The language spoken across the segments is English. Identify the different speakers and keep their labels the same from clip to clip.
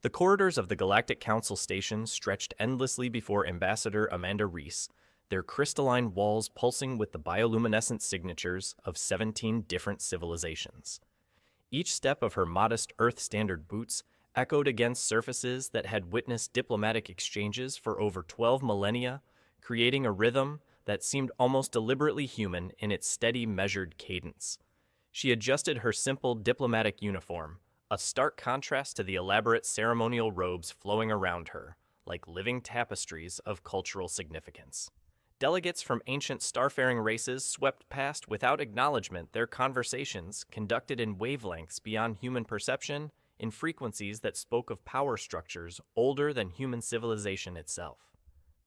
Speaker 1: The corridors of the Galactic Council station stretched endlessly before Ambassador Amanda Reese, their crystalline walls pulsing with the bioluminescent signatures of 17 different civilizations. Each step of her modest Earth-standard boots echoed against surfaces that had witnessed diplomatic exchanges for over 12 millennia, creating a rhythm that seemed almost deliberately human in its steady, measured cadence. She adjusted her simple diplomatic uniform, a stark contrast to the elaborate ceremonial robes flowing around her, like living tapestries of cultural significance. Delegates from ancient starfaring races swept past without acknowledgement, their conversations, conducted in wavelengths beyond human perception, in frequencies that spoke of power structures older than human civilization itself.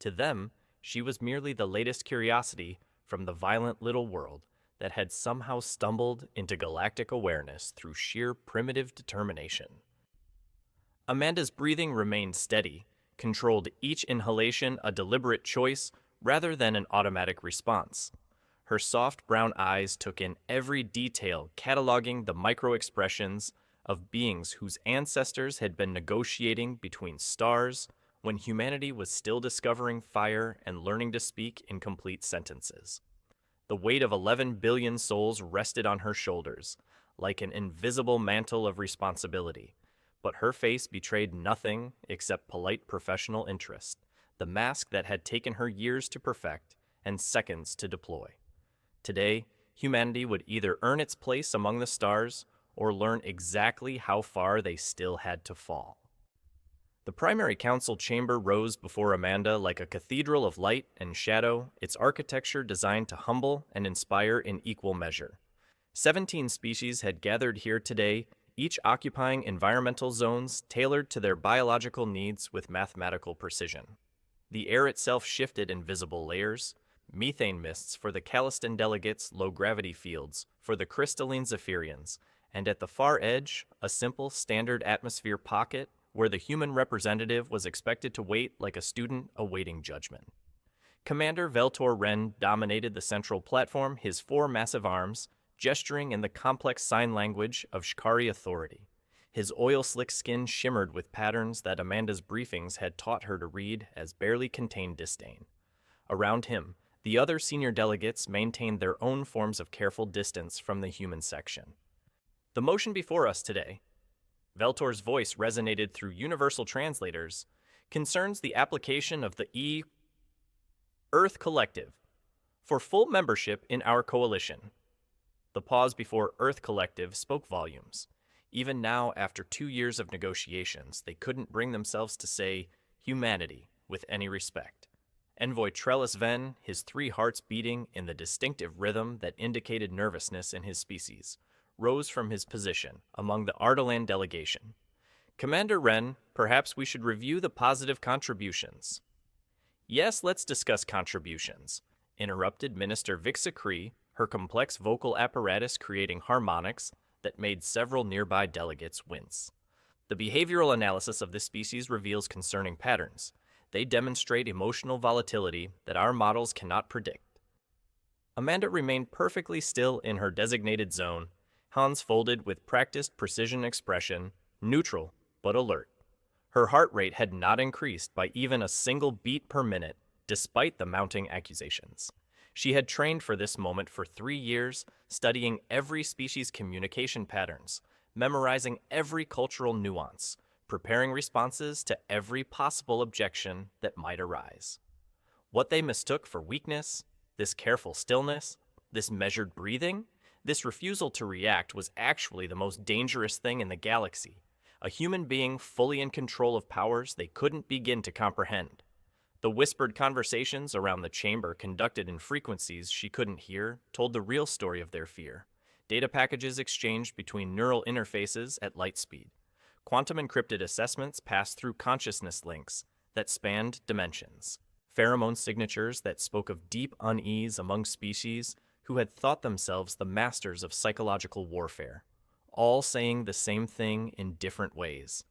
Speaker 1: To them, she was merely the latest curiosity from the violent little world that had somehow stumbled into galactic awareness through sheer primitive determination. Amanda's breathing remained steady, controlled each inhalation a deliberate choice rather than an automatic response. Her soft brown eyes took in every detail, cataloging the micro-expressions of beings whose ancestors had been negotiating between stars when humanity was still discovering fire and learning to speak in complete sentences. The weight of 11 billion souls rested on her shoulders, like an invisible mantle of responsibility, but her face betrayed nothing except polite professional interest, the mask that had taken her years to perfect and seconds to deploy. Today, humanity would either earn its place among the stars or learn exactly how far they still had to fall. The primary council chamber rose before Amanda like a cathedral of light and shadow, its architecture designed to humble and inspire in equal measure. 17 species had gathered here today, each occupying environmental zones tailored to their biological needs with mathematical precision. The air itself shifted in visible layers, methane mists for the Calliston delegates, low-gravity fields for the crystalline Zephyrians, and at the far edge, a simple standard atmosphere pocket where the human representative was expected to wait like a student awaiting judgment. Commander Veltor Wren dominated the central platform, his four massive arms, gesturing in the complex sign language of Shkari authority. His oil-slick skin shimmered with patterns that Amanda's briefings had taught her to read as barely contained disdain. Around him, the other senior delegates maintained their own forms of careful distance from the human section. The motion before us today, Veltor's voice resonated through universal translators, concerns the application of the Earth Collective for full membership in our coalition. The pause before Earth Collective spoke volumes. Even now, after 2 years of negotiations, they couldn't bring themselves to say humanity with any respect. Envoy Trellis Ven, his 3 hearts beating in the distinctive rhythm that indicated nervousness in his species, rose from his position among the Ardalan delegation. Commander Wren, perhaps we should review the positive contributions. Yes, let's discuss contributions, interrupted Minister Vixa Cree, her complex vocal apparatus creating harmonics that made several nearby delegates wince. The behavioral analysis of this species reveals concerning patterns. They demonstrate emotional volatility that our models cannot predict. Amanda remained perfectly still in her designated zone, hands folded with practiced precision expression, neutral but alert. Her heart rate had not increased by even a single beat per minute, despite the mounting accusations. She had trained for this moment for 3 years, studying every species' communication patterns, memorizing every cultural nuance, preparing responses to every possible objection that might arise. What they mistook for weakness, this careful stillness, this measured breathing, this refusal to react was actually the most dangerous thing in the galaxy, a human being fully in control of powers they couldn't begin to comprehend. The whispered conversations around the chamber conducted in frequencies she couldn't hear told the real story of their fear. Data packages exchanged between neural interfaces at light speed. Quantum encrypted assessments passed through consciousness links that spanned dimensions. Pheromone signatures that spoke of deep unease among species who had thought themselves the masters of psychological warfare, all saying the same thing in different ways.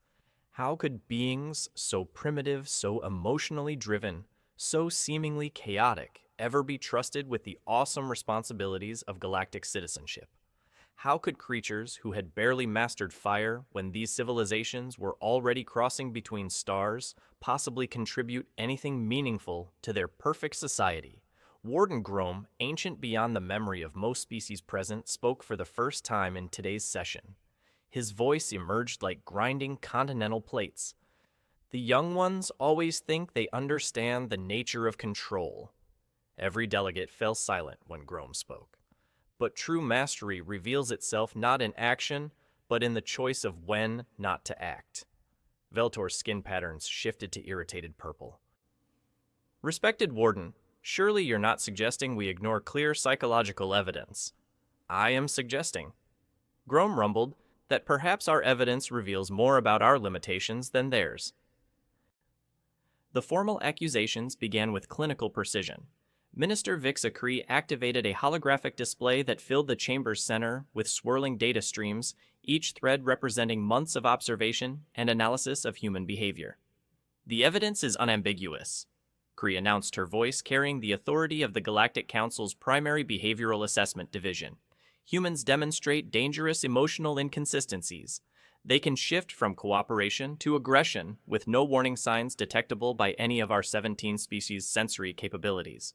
Speaker 1: How could beings so primitive, so emotionally driven, so seemingly chaotic ever be trusted with the awesome responsibilities of galactic citizenship? How could creatures who had barely mastered fire when these civilizations were already crossing between stars possibly contribute anything meaningful to their perfect society? Warden Grome, ancient beyond the memory of most species present, spoke for the first time in today's session. His voice emerged like grinding continental plates. The young ones always think they understand the nature of control. Every delegate fell silent when Grome spoke. But true mastery reveals itself not in action, but in the choice of when not to act. Veltor's skin patterns shifted to irritated purple. Respected Warden, surely you're not suggesting we ignore clear psychological evidence. I am suggesting. Grome rumbled that perhaps our evidence reveals more about our limitations than theirs. The formal accusations began with clinical precision. Minister Vixacree activated a holographic display that filled the chamber's center with swirling data streams, each thread representing months of observation and analysis of human behavior. The evidence is unambiguous, Cree announced, her voice carrying the authority of the Galactic Council's primary behavioral assessment division. Humans demonstrate dangerous emotional inconsistencies. They can shift from cooperation to aggression with no warning signs detectable by any of our 17 species' sensory capabilities.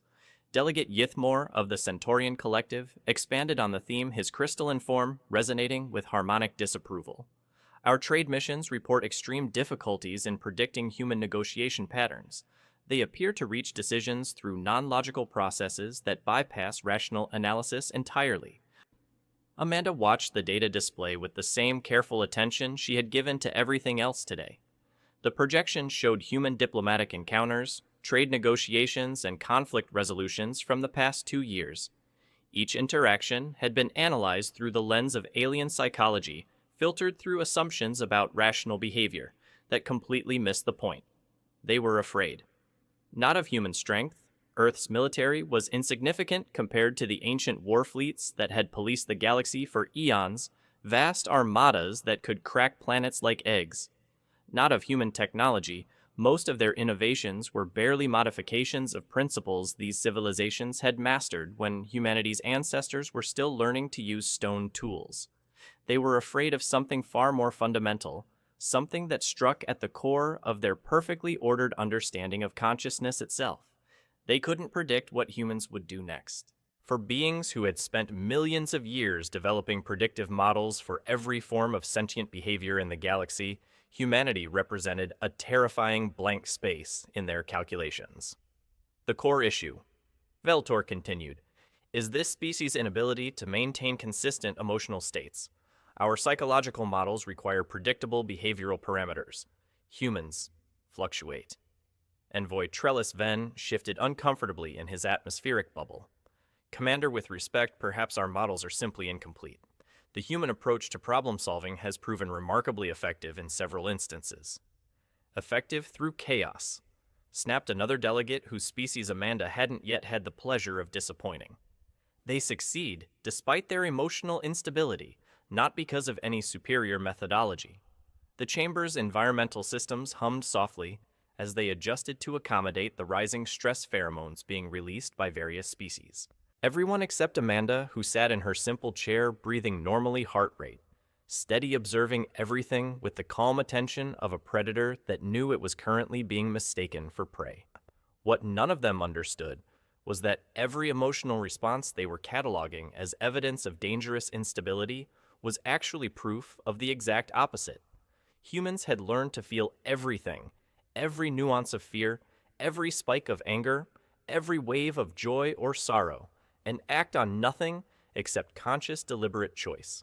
Speaker 1: Delegate Yithmore of the Centaurian Collective expanded on the theme, his crystalline form resonating with harmonic disapproval. Our trade missions report extreme difficulties in predicting human negotiation patterns. They appear to reach decisions through non-logical processes that bypass rational analysis entirely. Amanda watched the data display with the same careful attention she had given to everything else today. The projection showed human diplomatic encounters, trade negotiations, and conflict resolutions from the past 2 years. Each interaction had been analyzed through the lens of alien psychology, filtered through assumptions about rational behavior that completely missed the point. They were afraid. Not of human strength. Earth's military was insignificant compared to the ancient war fleets that had policed the galaxy for eons, vast armadas that could crack planets like eggs. Not of human technology. Most of their innovations were barely modifications of principles these civilizations had mastered when humanity's ancestors were still learning to use stone tools. They were afraid of something far more fundamental, something that struck at the core of their perfectly ordered understanding of consciousness itself. They couldn't predict what humans would do next. For beings who had spent millions of years developing predictive models for every form of sentient behavior in the galaxy, humanity represented a terrifying blank space in their calculations. The core issue, Veltor continued, is this species' inability to maintain consistent emotional states. Our psychological models require predictable behavioral parameters. Humans fluctuate. Envoy Trellis Ven shifted uncomfortably in his atmospheric bubble. Commander, with respect, perhaps our models are simply incomplete. The human approach to problem-solving has proven remarkably effective in several instances. Effective through chaos, snapped another delegate whose species Amanda hadn't yet had the pleasure of disappointing. They succeed despite their emotional instability, not because of any superior methodology. The chamber's environmental systems hummed softly as they adjusted to accommodate the rising stress pheromones being released by various species. Everyone except Amanda, who sat in her simple chair breathing normally heart rate, steady observing everything with the calm attention of a predator that knew it was currently being mistaken for prey. What none of them understood was that every emotional response they were cataloging as evidence of dangerous instability was actually proof of the exact opposite. Humans had learned to feel everything, every nuance of fear, every spike of anger, every wave of joy or sorrow, and act on nothing except conscious, deliberate choice.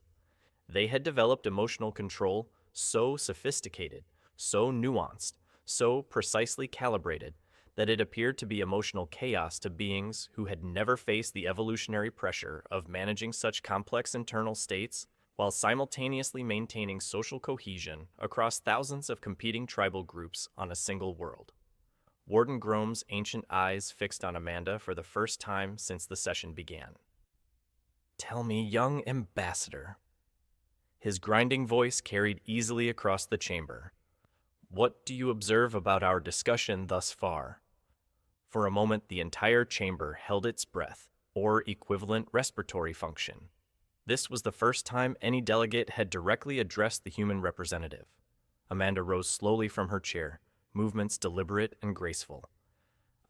Speaker 1: They had developed emotional control so sophisticated, so nuanced, so precisely calibrated, that it appeared to be emotional chaos to beings who had never faced the evolutionary pressure of managing such complex internal states while simultaneously maintaining social cohesion across thousands of competing tribal groups on a single world. Warden Grome's ancient eyes fixed on Amanda for the first time since the session began. "Tell me, young ambassador." His grinding voice carried easily across the chamber. "What do you observe about our discussion thus far?" For a moment, the entire chamber held its breath, or equivalent respiratory function. This was the first time any delegate had directly addressed the human representative. Amanda rose slowly from her chair, movements deliberate and graceful.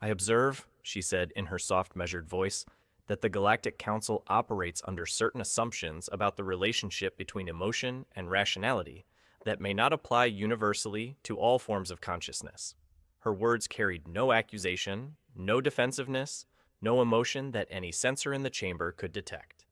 Speaker 1: "I observe," she said in her soft, measured voice, "that the Galactic Council operates under certain assumptions about the relationship between emotion and rationality that may not apply universally to all forms of consciousness." Her words carried no accusation, no defensiveness, no emotion that any sensor in the chamber could detect.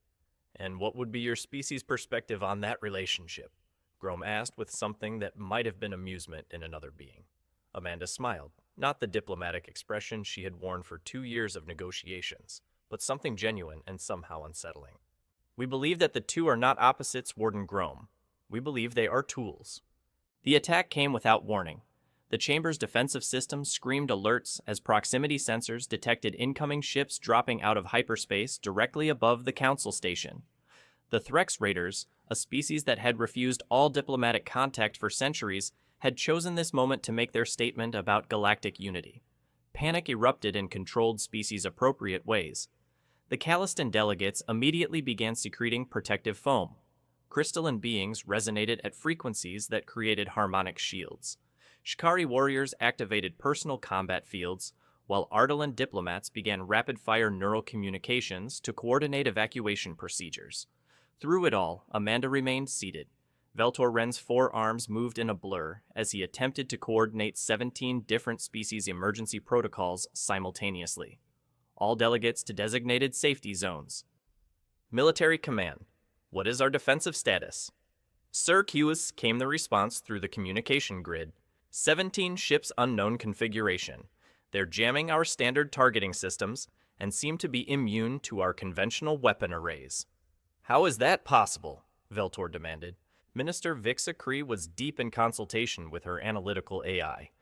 Speaker 1: "And what would be your species' perspective on that relationship?" Grom asked with something that might have been amusement in another being. Amanda smiled, not the diplomatic expression she had worn for 2 years of negotiations, but something genuine and somehow unsettling. "We believe that the two are not opposites, Warden Grom. We believe they are tools." The attack came without warning. The chamber's defensive system screamed alerts as proximity sensors detected incoming ships dropping out of hyperspace directly above the Council station. The Threx Raiders, a species that had refused all diplomatic contact for centuries, had chosen this moment to make their statement about galactic unity. Panic erupted in controlled species-appropriate ways. The Calliston delegates immediately began secreting protective foam. Crystalline beings resonated at frequencies that created harmonic shields. Shikari warriors activated personal combat fields, while Ardalan diplomats began rapid-fire neural communications to coordinate evacuation procedures. Through it all, Amanda remained seated. Veltor Wren's 4 arms moved in a blur as he attempted to coordinate 17 different species emergency protocols simultaneously. All delegates to designated safety zones. Military Command. What is our defensive status? Sir Qus, came the response through the communication grid. 17 ships unknown configuration. They're jamming our standard targeting systems and seem to be immune to our conventional weapon arrays. How is that possible? Veltor demanded. Minister Vixa Kree was deep in consultation with her analytical AI.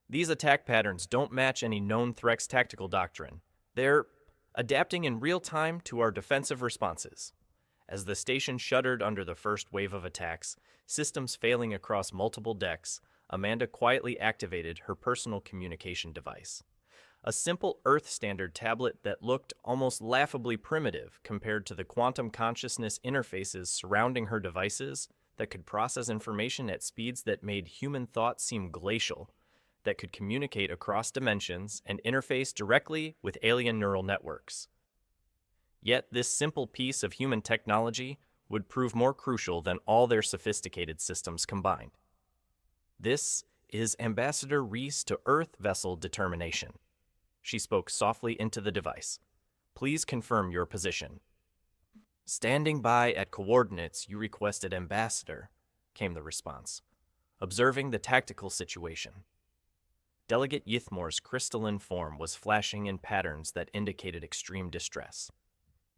Speaker 1: These attack patterns don't match any known Threx tactical doctrine. They're adapting in real time to our defensive responses. As the station shuddered under the first wave of attacks, systems failing across multiple decks, Amanda quietly activated her personal communication device. A simple Earth standard tablet that looked almost laughably primitive compared to the quantum consciousness interfaces surrounding her devices that could process information at speeds that made human thought seem glacial, that could communicate across dimensions and interface directly with alien neural networks. Yet this simple piece of human technology would prove more crucial than all their sophisticated systems combined. This is Ambassador Reese to Earth Vessel Determination. She spoke softly into the device. Please confirm your position. Standing by at coordinates you requested, Ambassador, came the response. Observing the tactical situation. Delegate Yithmore's crystalline form was flashing in patterns that indicated extreme distress.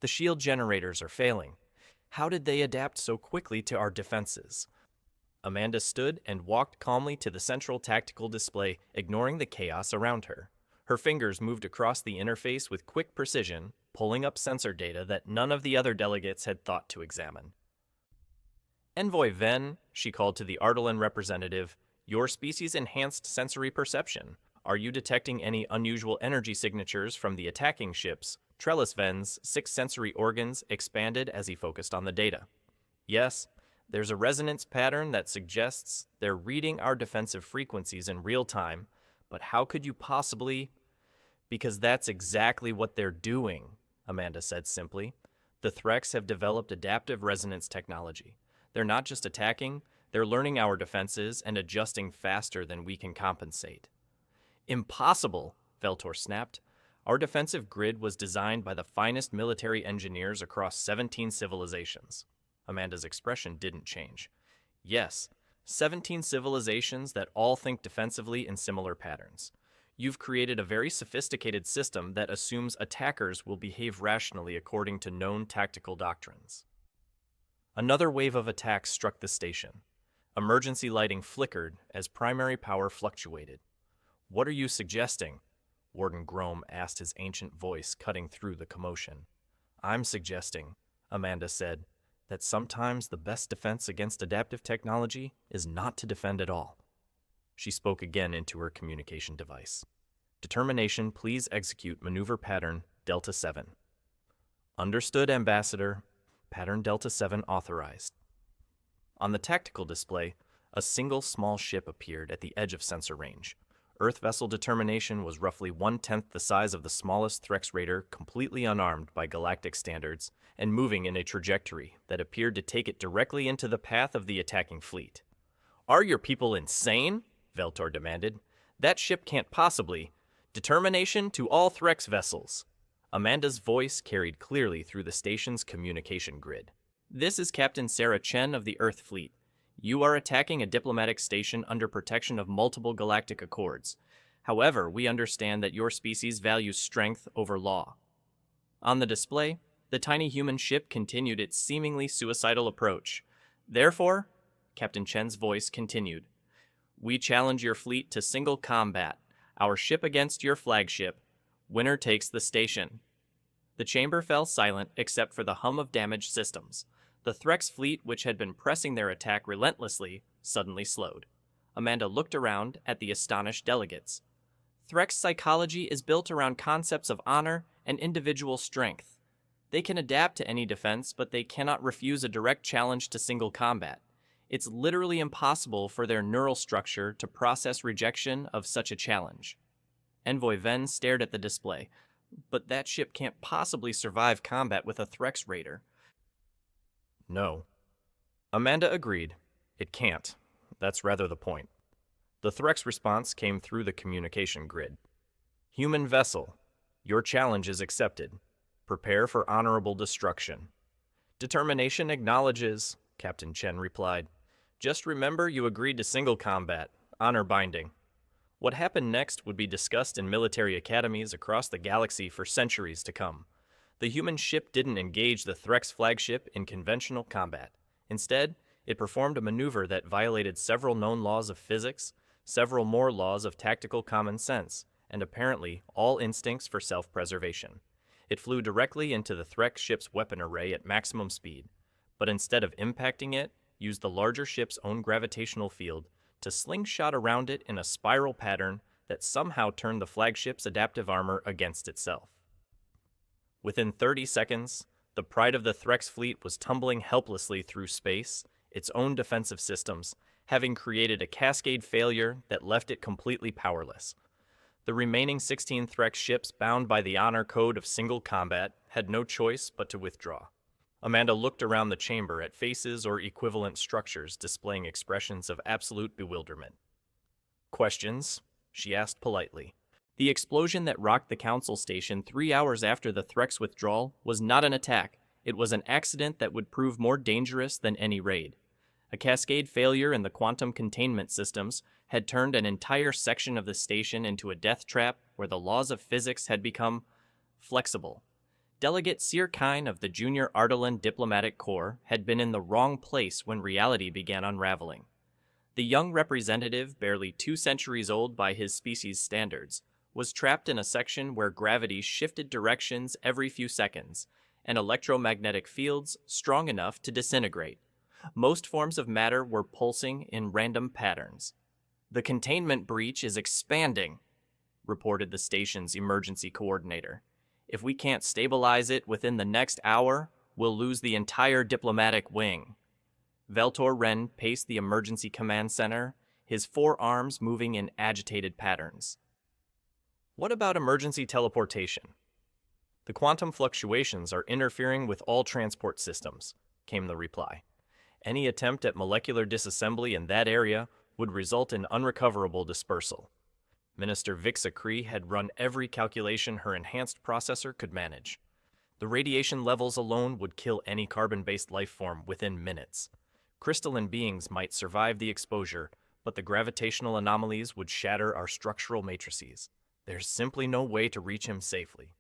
Speaker 1: The shield generators are failing. How did they adapt so quickly to our defenses? Amanda stood and walked calmly to the central tactical display, ignoring the chaos around her. Her fingers moved across the interface with quick precision, pulling up sensor data that none of the other delegates had thought to examine. Envoy Ven, she called to the Ardalan representative, your species enhanced sensory perception. Are you detecting any unusual energy signatures from the attacking ships? Trellis Ven's 6 sensory organs expanded as he focused on the data. Yes, there's a resonance pattern that suggests they're reading our defensive frequencies in real time, but how could you possibly? Because that's exactly what they're doing, Amanda said simply. The Threx have developed adaptive resonance technology. They're not just attacking, they're learning our defenses and adjusting faster than we can compensate. Impossible, Veltor snapped. Our defensive grid was designed by the finest military engineers across 17 civilizations. Amanda's expression didn't change. Yes, 17 civilizations that all think defensively in similar patterns. You've created a very sophisticated system that assumes attackers will behave rationally according to known tactical doctrines. Another wave of attacks struck the station. Emergency lighting flickered as primary power fluctuated. What are you suggesting? Warden Grom asked, his ancient voice cutting through the commotion. I'm suggesting, Amanda said, that sometimes the best defense against adaptive technology is not to defend at all. She spoke again into her communication device. Determination, please execute maneuver pattern Delta 7. Understood, Ambassador. Pattern Delta 7 authorized. On the tactical display, a single small ship appeared at the edge of sensor range. Earth vessel determination was roughly 1/10 the size of the smallest Threx raider, completely unarmed by Galactic standards, and moving in a trajectory that appeared to take it directly into the path of the attacking fleet. "Are your people insane?" Veltor demanded. "That ship can't possibly. Determination to all Threx vessels." Amanda's voice carried clearly through the station's communication grid. "This is Captain Sarah Chen of the Earth Fleet. You are attacking a diplomatic station under protection of multiple galactic accords. However, we understand that your species values strength over law." On the display, the tiny human ship continued its seemingly suicidal approach. "Therefore," Captain Chen's voice continued, "we challenge your fleet to single combat, our ship against your flagship. Winner takes the station." The chamber fell silent except for the hum of damaged systems. The Threx fleet, which had been pressing their attack relentlessly, suddenly slowed. Amanda looked around at the astonished delegates. "Threx psychology is built around concepts of honor and individual strength. They can adapt to any defense, but they cannot refuse a direct challenge to single combat. It's literally impossible for their neural structure to process rejection of such a challenge." Envoy Ven stared at the display. "But that ship can't possibly survive combat with a Threx raider." "No." Amanda agreed. "It can't. That's rather the point." The Threx response came through the communication grid. "Human vessel, your challenge is accepted. Prepare for honorable destruction." "Determination acknowledges," Captain Chen replied. "Just remember you agreed to single combat, honor binding." What happened next would be discussed in military academies across the galaxy for centuries to come. The human ship didn't engage the Threx flagship in conventional combat. Instead, it performed a maneuver that violated several known laws of physics, several more laws of tactical common sense, and apparently all instincts for self-preservation. It flew directly into the Threx ship's weapon array at maximum speed, but instead of impacting it, used the larger ship's own gravitational field to slingshot around it in a spiral pattern that somehow turned the flagship's adaptive armor against itself. Within 30 seconds, the pride of the Threx fleet was tumbling helplessly through space, its own defensive systems, having created a cascade failure that left it completely powerless. The remaining 16 Threx ships bound by the honor code of single combat had no choice but to withdraw. Amanda looked around the chamber at faces or equivalent structures displaying expressions of absolute bewilderment. "Questions?" she asked politely. The explosion that rocked the council station 3 hours after the Threx withdrawal was not an attack. It was an accident that would prove more dangerous than any raid. A cascade failure in the quantum containment systems had turned an entire section of the station into a death trap where the laws of physics had become flexible. Delegate Sir Kine of the Junior Ardalan Diplomatic Corps had been in the wrong place when reality began unraveling. The young representative, barely 2 centuries old by his species standards, was trapped in a section where gravity shifted directions every few seconds, and electromagnetic fields strong enough to disintegrate. Most forms of matter were pulsing in random patterns. "The containment breach is expanding," reported the station's emergency coordinator. "If we can't stabilize it within the next hour, we'll lose the entire diplomatic wing." Veltor Wren paced the emergency command center, his forearms moving in agitated patterns. "What about emergency teleportation?" "The quantum fluctuations are interfering with all transport systems," came the reply. "Any attempt at molecular disassembly in that area would result in unrecoverable dispersal." Minister Vixa Cree had run every calculation her enhanced processor could manage. The radiation levels alone would kill any carbon-based life form within minutes. Crystalline beings might survive the exposure, but the gravitational anomalies would shatter our structural matrices. There's simply no way to reach him safely.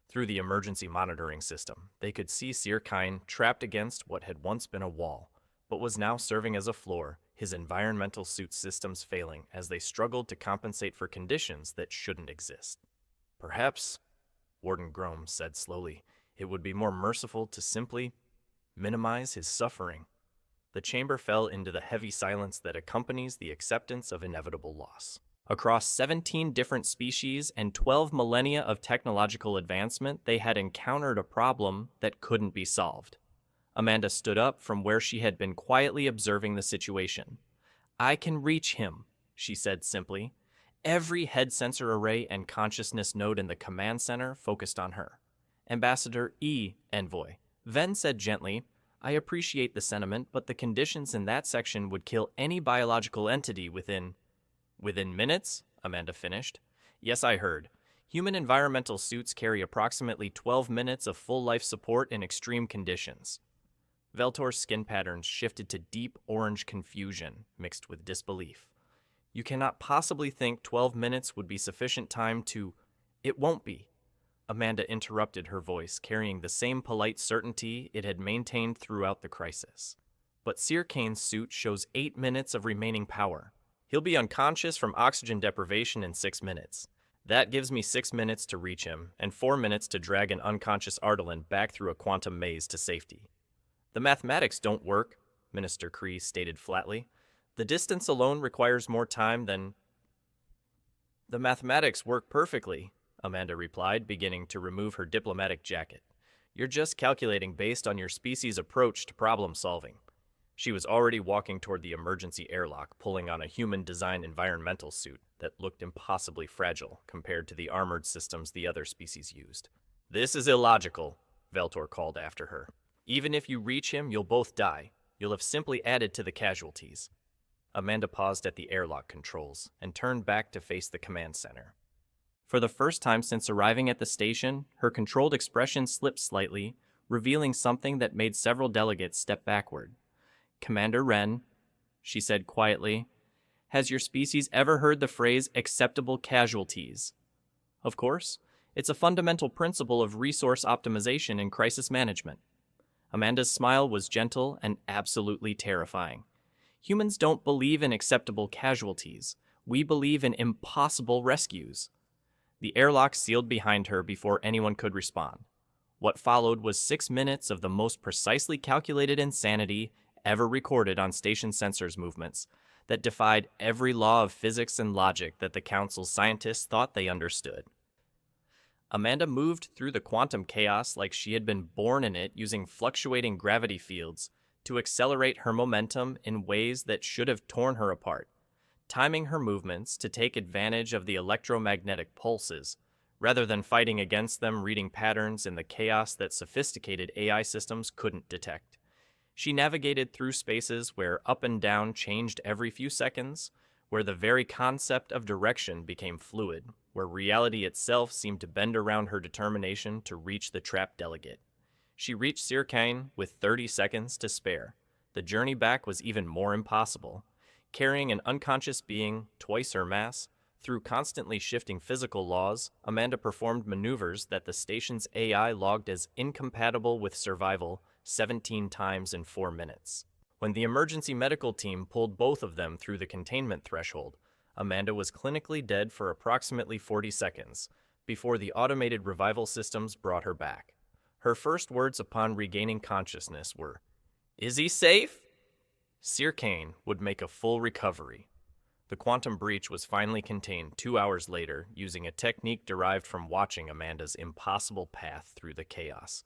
Speaker 1: Through the emergency monitoring system, they could see Sir Kine trapped against what had once been a wall, but was now serving as a floor, his environmental suit systems failing as they struggled to compensate for conditions that shouldn't exist. "Perhaps," Warden Grom said slowly, "it would be more merciful to simply minimize his suffering." The chamber fell into the heavy silence that accompanies the acceptance of inevitable loss. Across 17 different species and 12 millennia of technological advancement, they had encountered a problem that couldn't be solved. Amanda stood up from where she had been quietly observing the situation. "I can reach him," she said simply. Every head sensor array and consciousness node in the command center focused on her. Ambassador E. Envoy. Ven said gently, "I appreciate the sentiment, but the conditions in that section would kill any biological entity within minutes?" Amanda finished. "Yes, I heard. Human environmental suits carry approximately 12 minutes of full life support in extreme conditions." Veltor's skin patterns shifted to deep orange confusion mixed with disbelief. "You cannot possibly think 12 minutes would be sufficient time to—" "It won't be." Amanda interrupted, her voice carrying the same polite certainty it had maintained throughout the crisis. "But Sir Kane's suit shows 8 minutes of remaining power. He'll be unconscious from oxygen deprivation in 6 minutes. That gives me 6 minutes to reach him, and 4 minutes to drag an unconscious Ardalan back through a quantum maze to safety." "The mathematics don't work," Minister Kree stated flatly. "The distance alone requires more time than—" "The mathematics work perfectly," Amanda replied, beginning to remove her diplomatic jacket. "You're just calculating based on your species' approach to problem solving." She was already walking toward the emergency airlock, pulling on a human-designed environmental suit that looked impossibly fragile compared to the armored systems the other species used. "This is illogical," Veltor called after her. "Even if you reach him, you'll both die. You'll have simply added to the casualties." Amanda paused at the airlock controls and turned back to face the command center. For the first time since arriving at the station, her controlled expression slipped slightly, revealing something that made several delegates step backward. "Commander Wren," she said quietly, "has your species ever heard the phrase acceptable casualties?" "Of course. It's a fundamental principle of resource optimization in crisis management." Amanda's smile was gentle and absolutely terrifying. "Humans don't believe in acceptable casualties. We believe in impossible rescues." The airlock sealed behind her before anyone could respond. What followed was 6 minutes of the most precisely calculated insanity ever recorded on station sensors movements that defied every law of physics and logic that the Council's scientists thought they understood. Amanda moved through the quantum chaos like she had been born in it, using fluctuating gravity fields to accelerate her momentum in ways that should have torn her apart, timing her movements to take advantage of the electromagnetic pulses, rather than fighting against them, reading patterns in the chaos that sophisticated AI systems couldn't detect. She navigated through spaces where up and down changed every few seconds, where the very concept of direction became fluid, where reality itself seemed to bend around her determination to reach the trapped delegate. She reached Sir Kane with 30 seconds to spare. The journey back was even more impossible. Carrying an unconscious being twice her mass, through constantly shifting physical laws, Amanda performed maneuvers that the station's AI logged as incompatible with survival 17 times in 4 minutes. When the emergency medical team pulled both of them through the containment threshold, Amanda was clinically dead for approximately 40 seconds, before the automated revival systems brought her back. Her first words upon regaining consciousness were, "Is he safe?" Sir Kane would make a full recovery. The quantum breach was finally contained 2 hours later, using a technique derived from watching Amanda's impossible path through the chaos.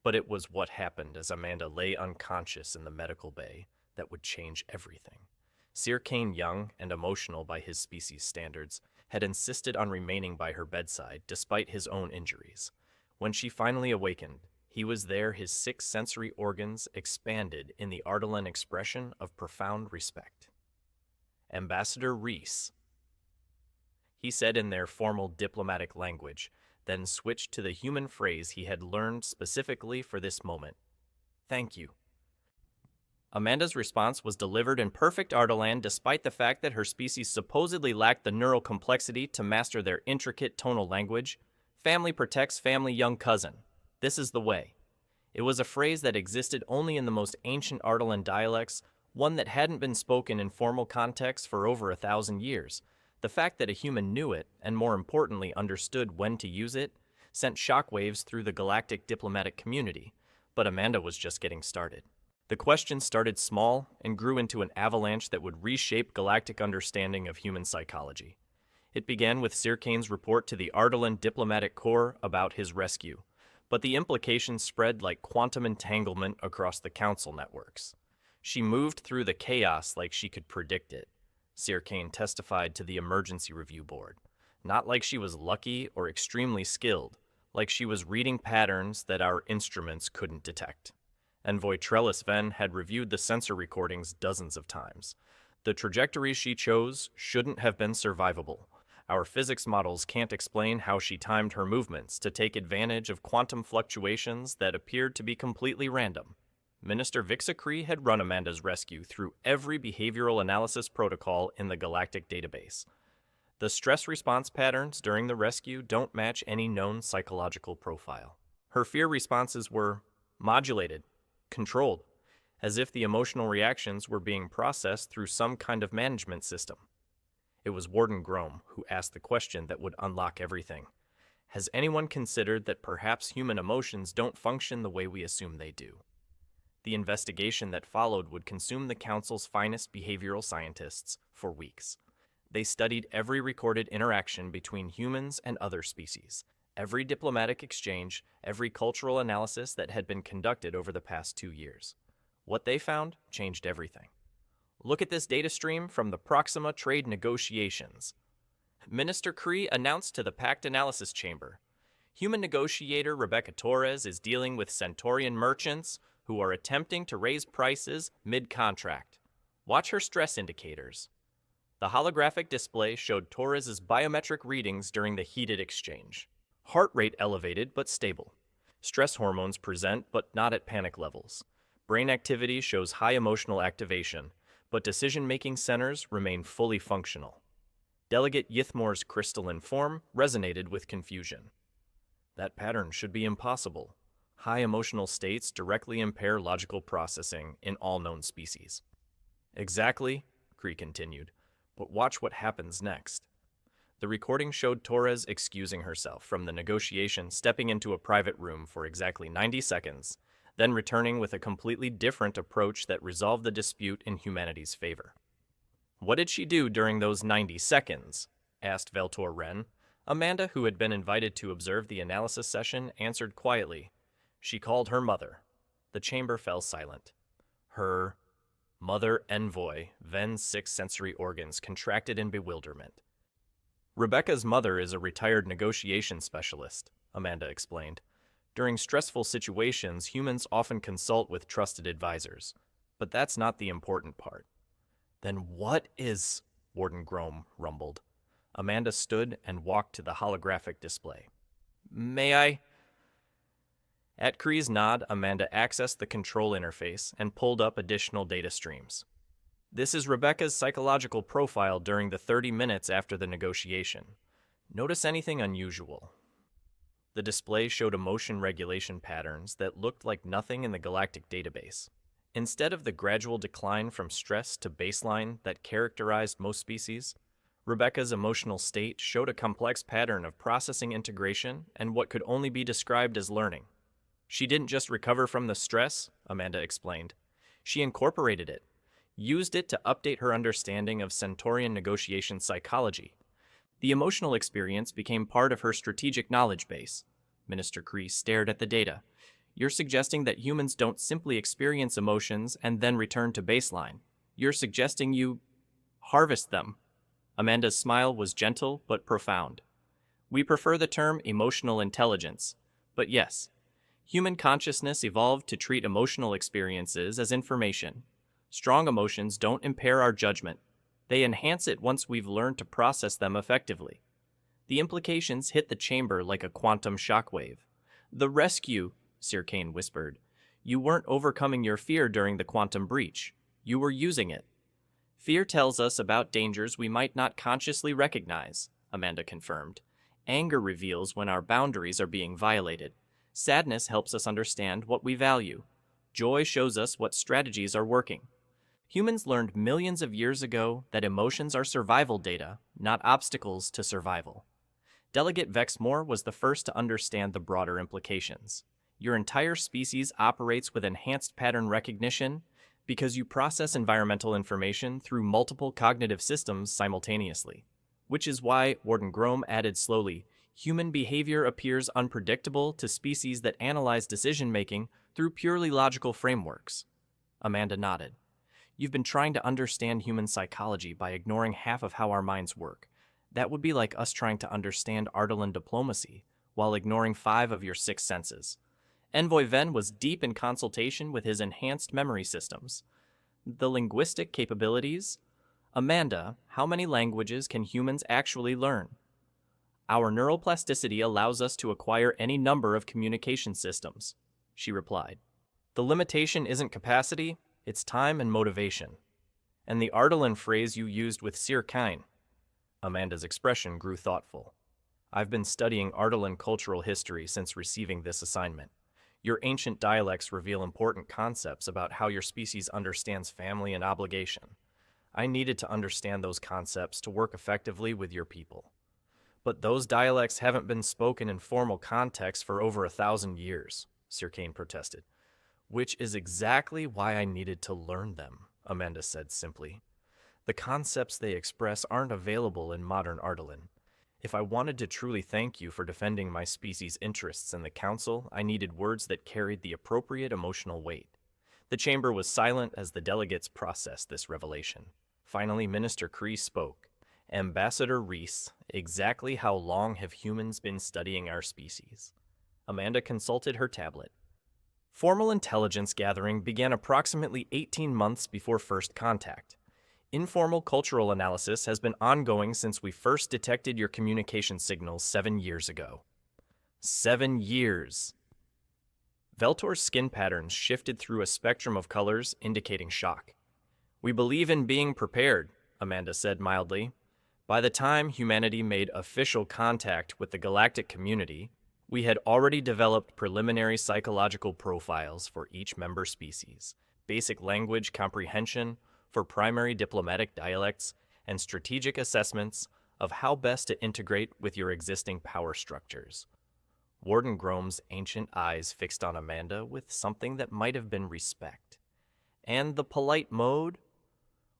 Speaker 1: But it was what happened as Amanda lay unconscious in the medical bay that would change everything. Sir Kane, young and emotional by his species standards, had insisted on remaining by her bedside despite his own injuries. When she finally awakened, he was there, his 6 sensory organs expanded in the Ardalan expression of profound respect. "Ambassador Reese," he said in their formal diplomatic language, then switched to the human phrase he had learned specifically for this moment. "Thank you." Amanda's response was delivered in perfect Ardalan despite the fact that her species supposedly lacked the neural complexity to master their intricate tonal language. "Family protects family, young cousin. This is the way." It was a phrase that existed only in the most ancient Ardalan dialects, one that hadn't been spoken in formal context for over 1,000 years. The fact that a human knew it, and more importantly understood when to use it, sent shockwaves through the galactic diplomatic community, but Amanda was just getting started. The question started small and grew into an avalanche that would reshape galactic understanding of human psychology. It began with Sir Kane's report to the Ardalan Diplomatic Corps about his rescue. But the implications spread like quantum entanglement across the council networks. She moved through the chaos like she could predict it, Sirkane testified to the Emergency Review Board. Not like she was lucky or extremely skilled, like she was reading patterns that our instruments couldn't detect. Envoy Trellis Venn had reviewed the sensor recordings dozens of times. The trajectories she chose shouldn't have been survivable. Our physics models can't explain how she timed her movements to take advantage of quantum fluctuations that appeared to be completely random. Minister Vixacree had run Amanda's rescue through every behavioral analysis protocol in the Galactic database. The stress response patterns during the rescue don't match any known psychological profile. Her fear responses were modulated, controlled, as if the emotional reactions were being processed through some kind of management system. It was Warden Grome who asked the question that would unlock everything. Has anyone considered that perhaps human emotions don't function the way we assume they do? The investigation that followed would consume the Council's finest behavioral scientists for weeks. They studied every recorded interaction between humans and other species, every diplomatic exchange, every cultural analysis that had been conducted over the past 2 years. What they found changed everything. Look at this data stream from the Proxima trade negotiations. Minister Cree announced to the Pact Analysis Chamber, human negotiator Rebecca Torres is dealing with Centaurian merchants who are attempting to raise prices mid-contract. Watch her stress indicators. The holographic display showed Torres's biometric readings during the heated exchange. Heart rate elevated but stable. Stress hormones present but not at panic levels. Brain activity shows high emotional activation, but decision-making centers remain fully functional. Delegate Yithmore's crystalline form resonated with confusion. That pattern should be impossible. High emotional states directly impair logical processing in all known species. Exactly, Cree continued, but watch what happens next. The recording showed Torres excusing herself from the negotiation, stepping into a private room for exactly 90 seconds, then returning with a completely different approach that resolved the dispute in humanity's favor. What did she do during those 90 seconds? Asked Veltor Wren. Amanda, who had been invited to observe the analysis session, answered quietly. She called her mother. The chamber fell silent. Her mother envoy, Ven's 6 sensory organs contracted in bewilderment. Rebecca's mother is a retired negotiation specialist, Amanda explained. During stressful situations, humans often consult with trusted advisors. But that's not the important part. Then what is... Warden Grome rumbled. Amanda stood and walked to the holographic display. May I? At Cree's nod, Amanda accessed the control interface and pulled up additional data streams. This is Rebecca's psychological profile during the 30 minutes after the negotiation. Notice anything unusual? The display showed emotion regulation patterns that looked like nothing in the Galactic database. Instead of the gradual decline from stress to baseline that characterized most species, Rebecca's emotional state showed a complex pattern of processing integration and what could only be described as learning. She didn't just recover from the stress, Amanda explained. She incorporated it, used it to update her understanding of Centaurian negotiation psychology. The emotional experience became part of her strategic knowledge base. Minister Cree stared at the data. You're suggesting that humans don't simply experience emotions and then return to baseline. You're suggesting you harvest them. Amanda's smile was gentle but profound. We prefer the term emotional intelligence, but yes, human consciousness evolved to treat emotional experiences as information. Strong emotions don't impair our judgment. They enhance it once we've learned to process them effectively. The implications hit the chamber like a quantum shockwave. The rescue, Sirkane whispered. You weren't overcoming your fear during the quantum breach. You were using it. Fear tells us about dangers we might not consciously recognize, Amanda confirmed. Anger reveals when our boundaries are being violated. Sadness helps us understand what we value. Joy shows us what strategies are working. Humans learned millions of years ago that emotions are survival data, not obstacles to survival. Delegate Vexmore was the first to understand the broader implications. Your entire species operates with enhanced pattern recognition because you process environmental information through multiple cognitive systems simultaneously. Which is why, Warden Grome added slowly, Human behavior appears unpredictable to species that analyze decision-making through purely logical frameworks. Amanda nodded. You've been trying to understand human psychology by ignoring half of how our minds work. That would be like us trying to understand Ardalan diplomacy while ignoring 5 of your 6 senses. Envoy Ven was deep in consultation with his enhanced memory systems. The linguistic capabilities? Amanda, how many languages can humans actually learn? Our neuroplasticity allows us to acquire any number of communication systems, she replied. The limitation isn't capacity, it's time and motivation. And the Ardalan phrase you used with Sir Kine. Amanda's expression grew thoughtful. I've been studying Ardalan cultural history since receiving this assignment. Your ancient dialects reveal important concepts about how your species understands family and obligation. I needed to understand those concepts to work effectively with your people. But those dialects haven't been spoken in formal context for over 1,000 years, Sir Kane protested. Which is exactly why I needed to learn them, Amanda said simply. The concepts they express aren't available in modern Ardalan. If I wanted to truly thank you for defending my species' interests in the Council, I needed words that carried the appropriate emotional weight. The chamber was silent as the delegates processed this revelation. Finally, Minister Kree spoke. Ambassador Reese, exactly how long have humans been studying our species? Amanda consulted her tablet. Formal intelligence gathering began approximately 18 months before first contact. Informal cultural analysis has been ongoing since we first detected your communication signals 7 years ago. 7 years! Veltor's skin patterns shifted through a spectrum of colors, indicating shock. We believe in being prepared, Amanda said mildly. By the time humanity made official contact with the galactic community, we had already developed preliminary psychological profiles for each member species, basic language comprehension for primary diplomatic dialects, and strategic assessments of how best to integrate with your existing power structures. Warden Grome's ancient eyes fixed on Amanda with something that might have been respect. And the polite mode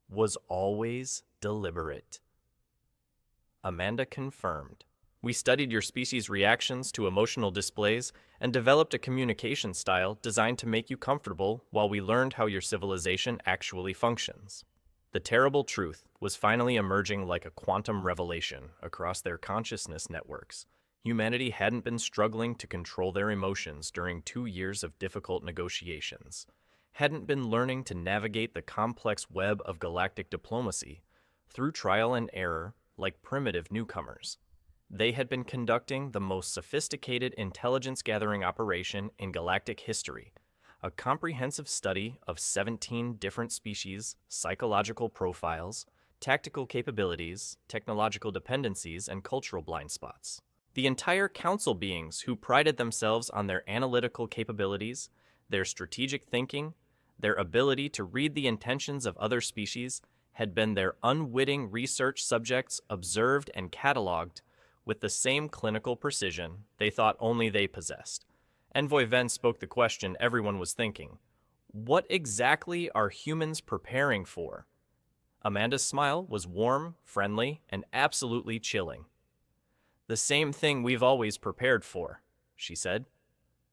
Speaker 1: was always deliberate. Amanda confirmed. We studied your species' reactions to emotional displays and developed a communication style designed to make you comfortable while we learned how your civilization actually functions. The terrible truth was finally emerging like a quantum revelation across their consciousness networks. Humanity hadn't been struggling to control their emotions during 2 years of difficult negotiations, hadn't been learning to navigate the complex web of galactic diplomacy through trial and error like primitive newcomers. They had been conducting the most sophisticated intelligence-gathering operation in galactic history, a comprehensive study of 17 different species, psychological profiles, tactical capabilities, technological dependencies, and cultural blind spots. The entire council beings who prided themselves on their analytical capabilities, their strategic thinking, their ability to read the intentions of other species, had been their unwitting research subjects observed and cataloged with the same clinical precision they thought only they possessed. Envoy Ven spoke the question everyone was thinking. What exactly are humans preparing for? Amanda's smile was warm, friendly, and absolutely chilling. The same thing we've always prepared for, she said.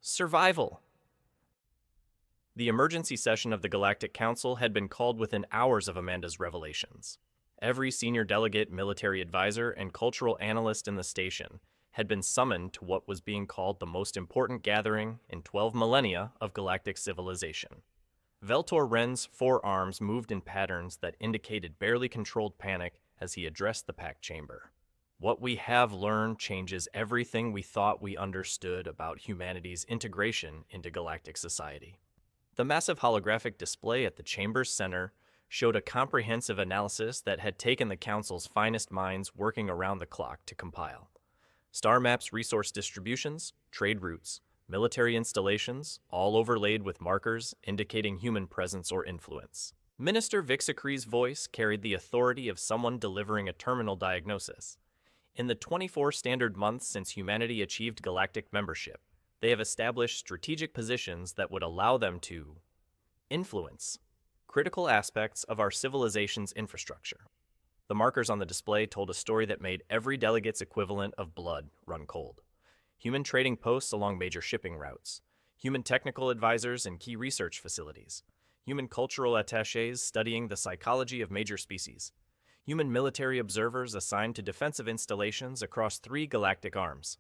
Speaker 1: Survival. The emergency session of the Galactic Council had been called within hours of Amanda's revelations. Every senior delegate, military advisor, and cultural analyst in the station had been summoned to what was being called the most important gathering in 12 millennia of galactic civilization. Veltor Wren's forearms moved in patterns that indicated barely controlled panic as he addressed the packed chamber. What we have learned changes everything we thought we understood about humanity's integration into galactic society. The massive holographic display at the chamber's center showed a comprehensive analysis that had taken the Council's finest minds working around the clock to compile. Star maps, resource distributions, trade routes, military installations, all overlaid with markers indicating human presence or influence. Minister Vixacree's voice carried the authority of someone delivering a terminal diagnosis. In the 24 standard months since humanity achieved galactic membership, they have established strategic positions that would allow them to influence critical aspects of our civilization's infrastructure. The markers on the display told a story that made every delegate's equivalent of blood run cold. Human trading posts along major shipping routes, human technical advisors in key research facilities, human cultural attachés studying the psychology of major species, human military observers assigned to defensive installations across 3 galactic arms.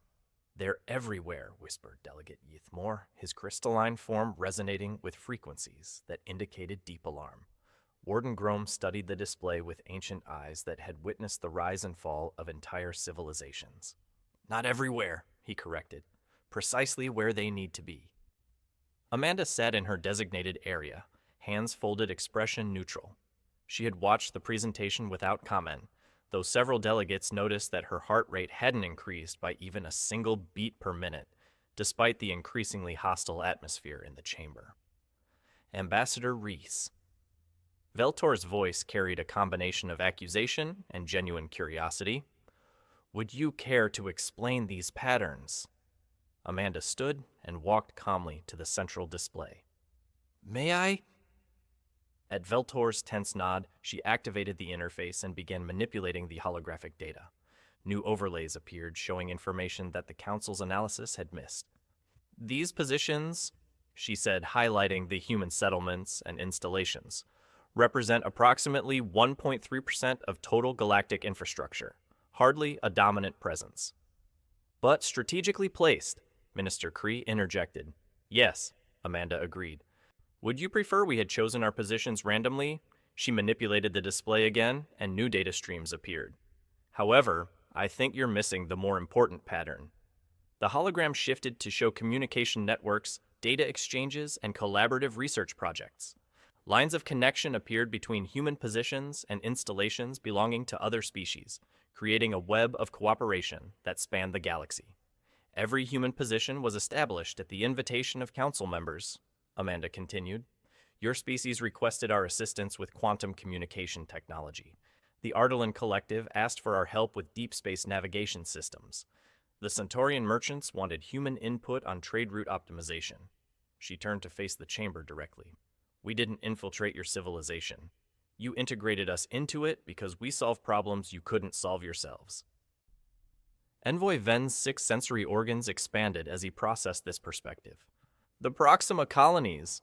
Speaker 1: "They're everywhere," whispered Delegate Yithmore, his crystalline form resonating with frequencies that indicated deep alarm. Warden Grom studied the display with ancient eyes that had witnessed the rise and fall of entire civilizations. "Not everywhere," he corrected. "Precisely where they need to be." Amanda sat in her designated area, hands folded, expression neutral. She had watched the presentation without comment, though several delegates noticed that her heart rate hadn't increased by even a single beat per minute, despite the increasingly hostile atmosphere in the chamber. Ambassador Reese. Veltor's voice carried a combination of accusation and genuine curiosity. "Would you care to explain these patterns?" Amanda stood and walked calmly to the central display. "May I?" At Veltor's tense nod, she activated the interface and began manipulating the holographic data. New overlays appeared showing information that the Council's analysis had missed. "These positions," she said, highlighting the human settlements and installations, "represent approximately 1.3% of total galactic infrastructure, hardly a dominant presence." "But strategically placed," Minister Kree interjected. "Yes," Amanda agreed. "Would you prefer we had chosen our positions randomly?" She manipulated the display again, and new data streams appeared. "However, I think you're missing the more important pattern." The hologram shifted to show communication networks, data exchanges, and collaborative research projects. Lines of connection appeared between human positions and installations belonging to other species, creating a web of cooperation that spanned the galaxy. Every human position was established at the invitation of council members, Amanda continued. Your species requested our assistance with quantum communication technology. The Ardalan Collective asked for our help with deep space navigation systems. The Centaurian merchants wanted human input on trade route optimization. She turned to face the chamber directly. "We didn't infiltrate your civilization. You integrated us into it because we solve problems you couldn't solve yourselves." Envoy Ven's 6 sensory organs expanded as he processed this perspective. "The Proxima colonies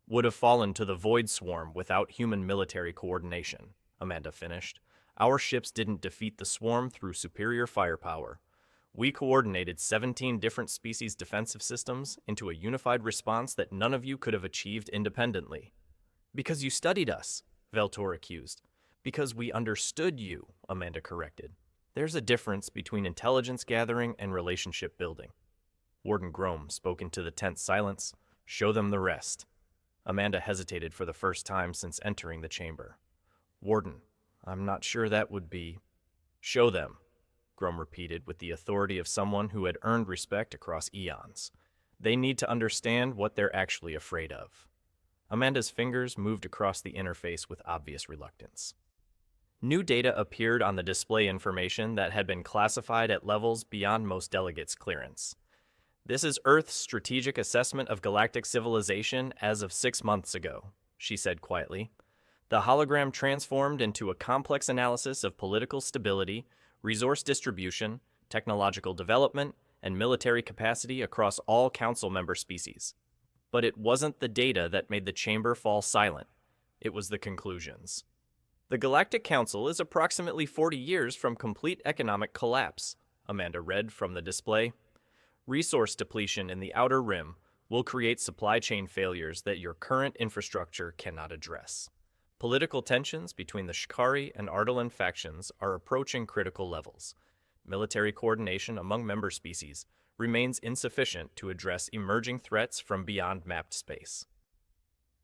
Speaker 1: would have fallen to the Void Swarm without human military coordination," Amanda finished. "Our ships didn't defeat the swarm through superior firepower. We coordinated 17 different species' defensive systems into a unified response that none of you could have achieved independently." "Because you studied us," Veltor accused. "Because we understood you," Amanda corrected. "There's a difference between intelligence gathering and relationship building." Warden Grom spoke into the tense silence. "Show them the rest." Amanda hesitated for the first time since entering the chamber. "Warden, I'm not sure that would be—" "Show them," Grom repeated with the authority of someone who had earned respect across eons. "They need to understand what they're actually afraid of." Amanda's fingers moved across the interface with obvious reluctance. New data appeared on the display information that had been classified at levels beyond most delegates' clearance. "This is Earth's strategic assessment of galactic civilization as of 6 months ago," she said quietly. The hologram transformed into a complex analysis of political stability, resource distribution, technological development, and military capacity across all council member species. But it wasn't the data that made the chamber fall silent. It was the conclusions. "The Galactic Council is approximately 40 years from complete economic collapse," Amanda read from the display. "Resource depletion in the Outer Rim will create supply chain failures that your current infrastructure cannot address. Political tensions between the Shikari and Ardalan factions are approaching critical levels. Military coordination among member species remains insufficient to address emerging threats from beyond mapped space."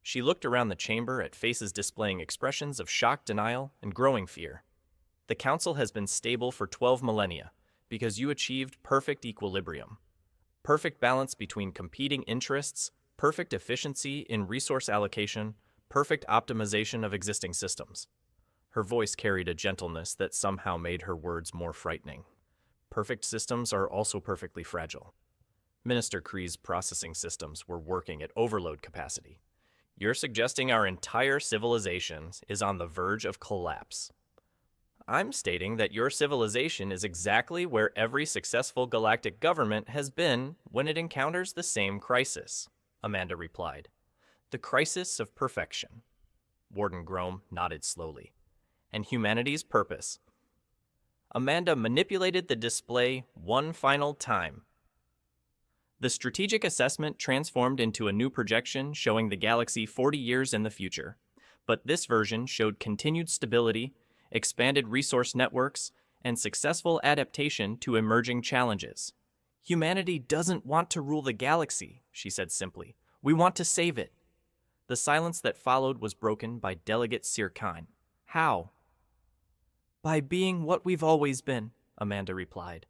Speaker 1: She looked around the chamber at faces displaying expressions of shock, denial, and growing fear. "The Council has been stable for 12 millennia because you achieved perfect equilibrium. Perfect balance between competing interests, perfect efficiency in resource allocation, perfect optimization of existing systems." Her voice carried a gentleness that somehow made her words more frightening. "Perfect systems are also perfectly fragile." Minister Kree's processing systems were working at overload capacity. "You're suggesting our entire civilization is on the verge of collapse." I'm stating that your civilization is exactly where every successful galactic government has been when it encounters the same crisis, Amanda replied. The crisis of perfection. Warden Grome nodded slowly. And humanity's purpose. Amanda manipulated the display one final time. The strategic assessment transformed into a new projection showing the galaxy 40 years in the future. But this version showed continued stability, expanded resource networks, and successful adaptation to emerging challenges. Humanity doesn't want to rule the galaxy, she said simply. We want to save it. The silence that followed was broken by Delegate Sirkine. How? By being what we've always been, Amanda replied.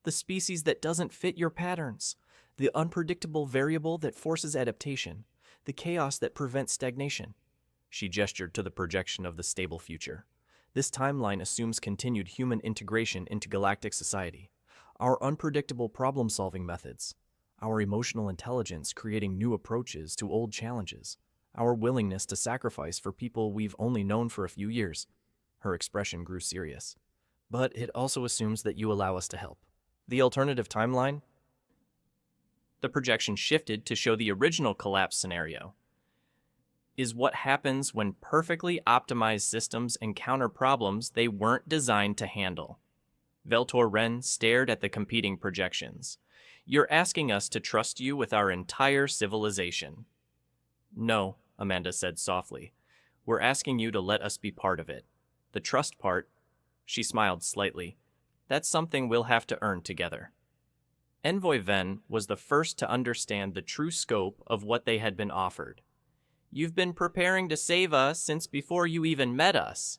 Speaker 1: The species that doesn't fit your patterns. The unpredictable variable that forces adaptation. The chaos that prevents stagnation. She gestured to the projection of the stable future. This timeline assumes continued human integration into galactic society. Our unpredictable problem-solving methods. Our emotional intelligence creating new approaches to old challenges. Our willingness to sacrifice for people we've only known for a few years. Her expression grew serious. But it also assumes that you allow us to help. The alternative timeline? The projection shifted to show the original collapse scenario. Is what happens when perfectly optimized systems encounter problems they weren't designed to handle. Veltor Wren stared at the competing projections. You're asking us to trust you with our entire civilization. No, Amanda said softly. We're asking you to let us be part of it. The trust part, she smiled slightly, that's something we'll have to earn together. Envoy Ven was the first to understand the true scope of what they had been offered. You've been preparing to save us since before you even met us.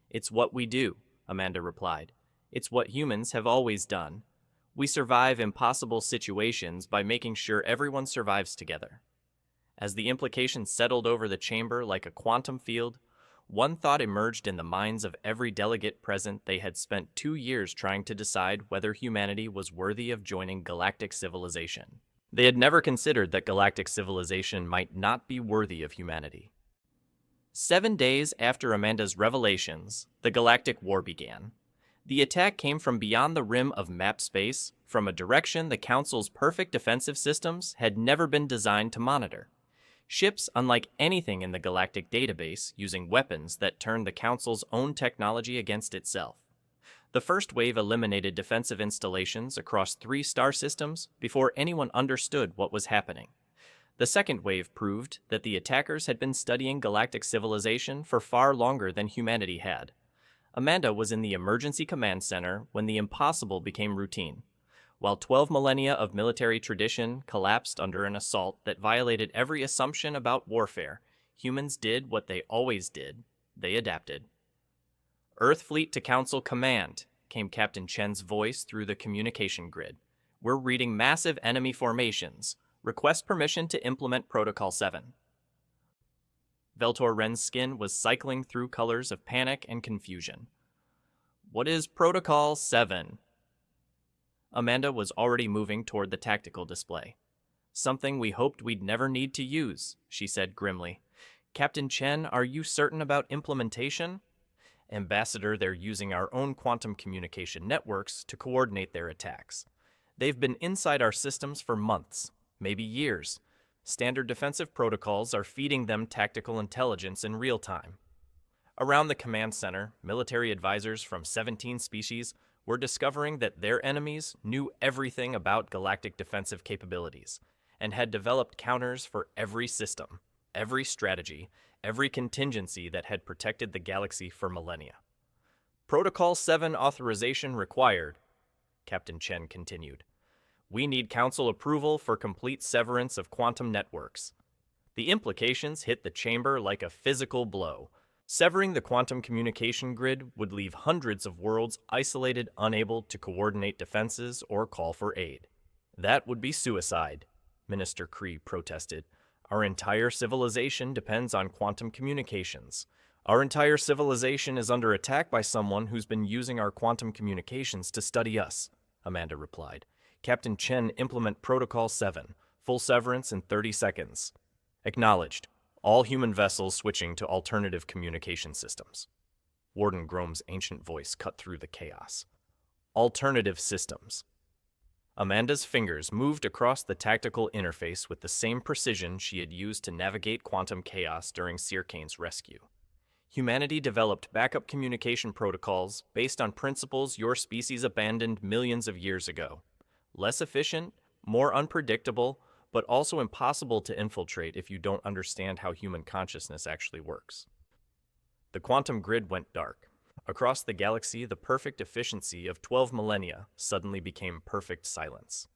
Speaker 1: It's what we do, Amanda replied. It's what humans have always done. We survive impossible situations by making sure everyone survives together. As the implications settled over the chamber like a quantum field, one thought emerged in the minds of every delegate present. They had spent 2 years trying to decide whether humanity was worthy of joining galactic civilization. They had never considered that galactic civilization might not be worthy of humanity. 7 days after Amanda's revelations, the Galactic War began. The attack came from beyond the rim of mapped space, from a direction the Council's perfect defensive systems had never been designed to monitor. Ships unlike anything in the Galactic database, using weapons that turned the Council's own technology against itself. The first wave eliminated defensive installations across 3 star systems before anyone understood what was happening. The second wave proved that the attackers had been studying galactic civilization for far longer than humanity had. Amanda was in the Emergency Command Center when the impossible became routine. While 12 millennia of military tradition collapsed under an assault that violated every assumption about warfare, humans did what they always did. They adapted. Earth Fleet to Council Command, came Captain Chen's voice through the communication grid. We're reading massive enemy formations. Request permission to implement Protocol 7. Veltor Wren's skin was cycling through colors of panic and confusion. What is Protocol 7? Amanda was already moving toward the tactical display. Something we hoped we'd never need to use, she said grimly. Captain Chen, are you certain about implementation? Ambassador, they're using our own quantum communication networks to coordinate their attacks. They've been inside our systems for months, maybe years. Standard defensive protocols are feeding them tactical intelligence in real time. Around the command center, military advisors from 17 species were discovering that their enemies knew everything about galactic defensive capabilities and had developed counters for every system, every strategy, every contingency that had protected the galaxy for millennia. Protocol 7 authorization required, Captain Chen continued. We need Council approval for complete severance of quantum networks. The implications hit the chamber like a physical blow. Severing the quantum communication grid would leave hundreds of worlds isolated, unable to coordinate defenses or call for aid. That would be suicide, Minister Kree protested. Our entire civilization depends on quantum communications. Our entire civilization is under attack by someone who's been using our quantum communications to study us, Amanda replied. Captain Chen, implement Protocol 7. Full severance in 30 seconds. Acknowledged. All human vessels switching to alternative communication systems. Warden Grome's ancient voice cut through the chaos. Alternative systems. Amanda's fingers moved across the tactical interface with the same precision she had used to navigate quantum chaos during Sirkane's rescue. Humanity developed backup communication protocols based on principles your species abandoned millions of years ago. Less efficient, more unpredictable, but also impossible to infiltrate if you don't understand how human consciousness actually works. The quantum grid went dark. Across the galaxy, the perfect efficiency of 12 millennia suddenly became perfect silence.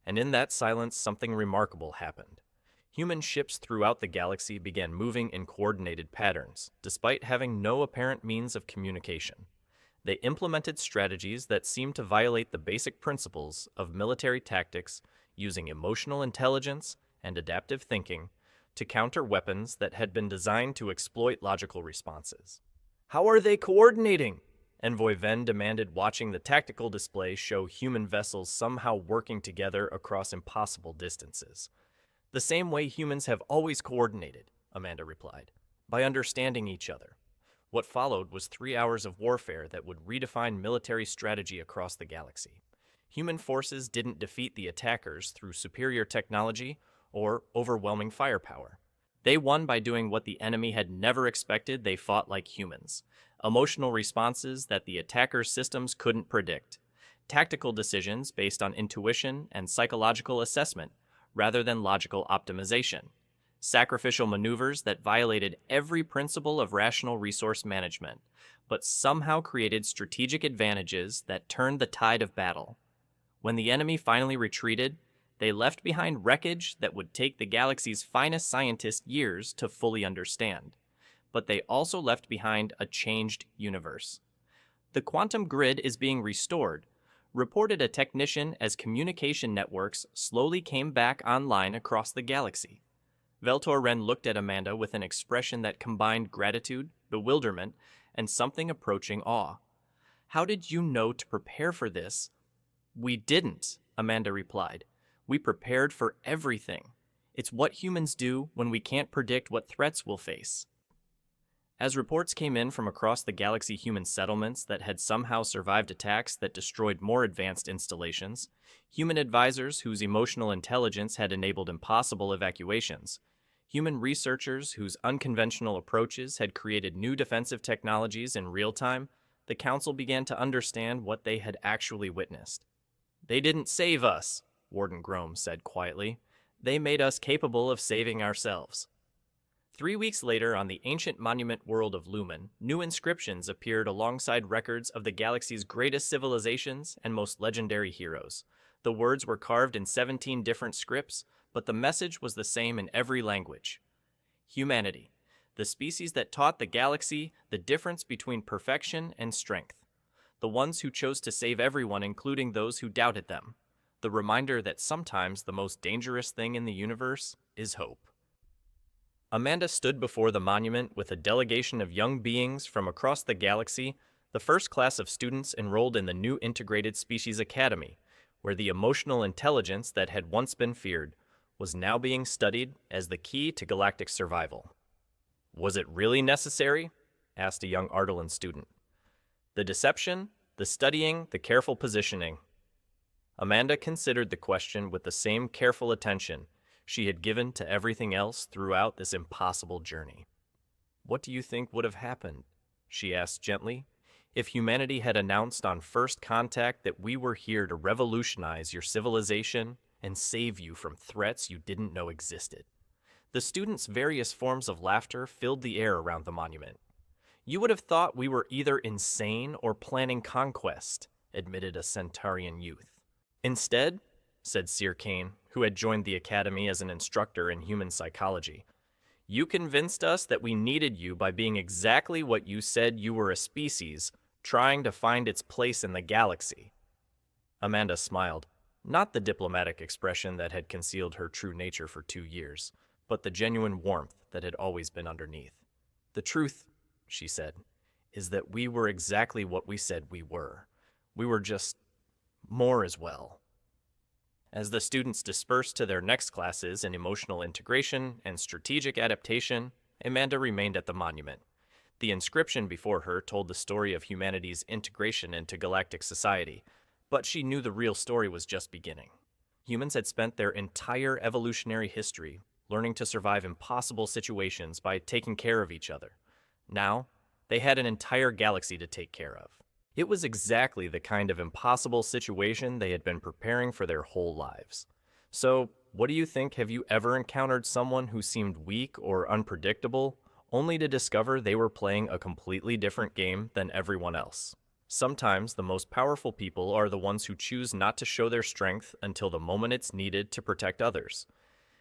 Speaker 1: And in that silence, something remarkable happened. Human ships throughout the galaxy began moving in coordinated patterns, despite having no apparent means of communication. They implemented strategies that seemed to violate the basic principles of military tactics, using emotional intelligence and adaptive thinking to counter weapons that had been designed to exploit logical responses. "How are they coordinating?" Envoy Ven demanded, watching the tactical display show human vessels somehow working together across impossible distances. "The same way humans have always coordinated," Amanda replied, "by understanding each other." What followed was 3 hours of warfare that would redefine military strategy across the galaxy. Human forces didn't defeat the attackers through superior technology or overwhelming firepower. They won by doing what the enemy had never expected. They fought like humans. Emotional responses that the attackers' systems couldn't predict. Tactical decisions based on intuition and psychological assessment rather than logical optimization. Sacrificial maneuvers that violated every principle of rational resource management, but somehow created strategic advantages that turned the tide of battle. When the enemy finally retreated, they left behind wreckage that would take the galaxy's finest scientists years to fully understand. But they also left behind a changed universe. "The quantum grid is being restored," reported a technician as communication networks slowly came back online across the galaxy. Veltor Wren looked at Amanda with an expression that combined gratitude, bewilderment, and something approaching awe. "How did you know to prepare for this?" "We didn't," Amanda replied. "We prepared for everything. It's what humans do when we can't predict what threats we'll face." As reports came in from across the galaxy human settlements that had somehow survived attacks that destroyed more advanced installations, human advisors whose emotional intelligence had enabled impossible evacuations, human researchers whose unconventional approaches had created new defensive technologies in real time, the Council began to understand what they had actually witnessed. "They didn't save us," Warden Grome said quietly. "They made us capable of saving ourselves." 3 weeks later, on the ancient monument world of Lumen, new inscriptions appeared alongside records of the galaxy's greatest civilizations and most legendary heroes. The words were carved in 17 different scripts, but the message was the same in every language. Humanity, the species that taught the galaxy the difference between perfection and strength. The ones who chose to save everyone, including those who doubted them. The reminder that sometimes the most dangerous thing in the universe is hope. Amanda stood before the monument with a delegation of young beings from across the galaxy, the first class of students enrolled in the new Integrated Species Academy, where the emotional intelligence that had once been feared was now being studied as the key to galactic survival. "Was it really necessary?" asked a young Ardalan student. "The deception, the studying, the careful positioning." Amanda considered the question with the same careful attention she had given to everything else throughout this impossible journey. "What do you think would have happened?" she asked gently, "if humanity had announced on first contact that we were here to revolutionize your civilization and save you from threats you didn't know existed?" The students' various forms of laughter filled the air around the monument. "You would have thought we were either insane or planning conquest," admitted a Centaurian youth. "Instead," said Sirkane, who had joined the academy as an instructor in human psychology, "you convinced us that we needed you by being exactly what you said you were, a species trying to find its place in the galaxy." Amanda smiled, not the diplomatic expression that had concealed her true nature for 2 years, but the genuine warmth that had always been underneath. "The truth," she said, "is that we were exactly what we said we were. We were just more as well." As the students dispersed to their next classes in emotional integration and strategic adaptation, Amanda remained at the monument. The inscription before her told the story of humanity's integration into galactic society, but she knew the real story was just beginning. Humans had spent their entire evolutionary history learning to survive impossible situations by taking care of each other. Now, they had an entire galaxy to take care of. It was exactly the kind of impossible situation they had been preparing for their whole lives. So, what do you think? Have you ever encountered someone who seemed weak or unpredictable, only to discover they were playing a completely different game than everyone else? Sometimes the most powerful people are the ones who choose not to show their strength until the moment it's needed to protect others.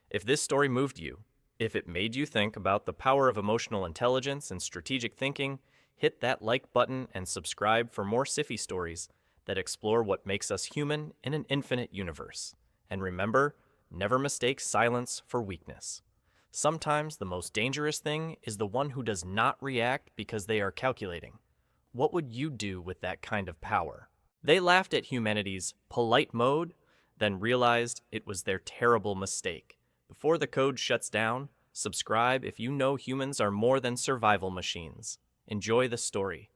Speaker 1: If this story moved you, if it made you think about the power of emotional intelligence and strategic thinking, hit that like button and subscribe for more Sci-fi stories that explore what makes us human in an infinite universe. And remember, never mistake silence for weakness. Sometimes the most dangerous thing is the one who does not react because they are calculating. What would you do with that kind of power? They laughed at humanity's polite mode, then realized it was their terrible mistake. Before the code shuts down, subscribe if you know humans are more than survival machines. Enjoy the story.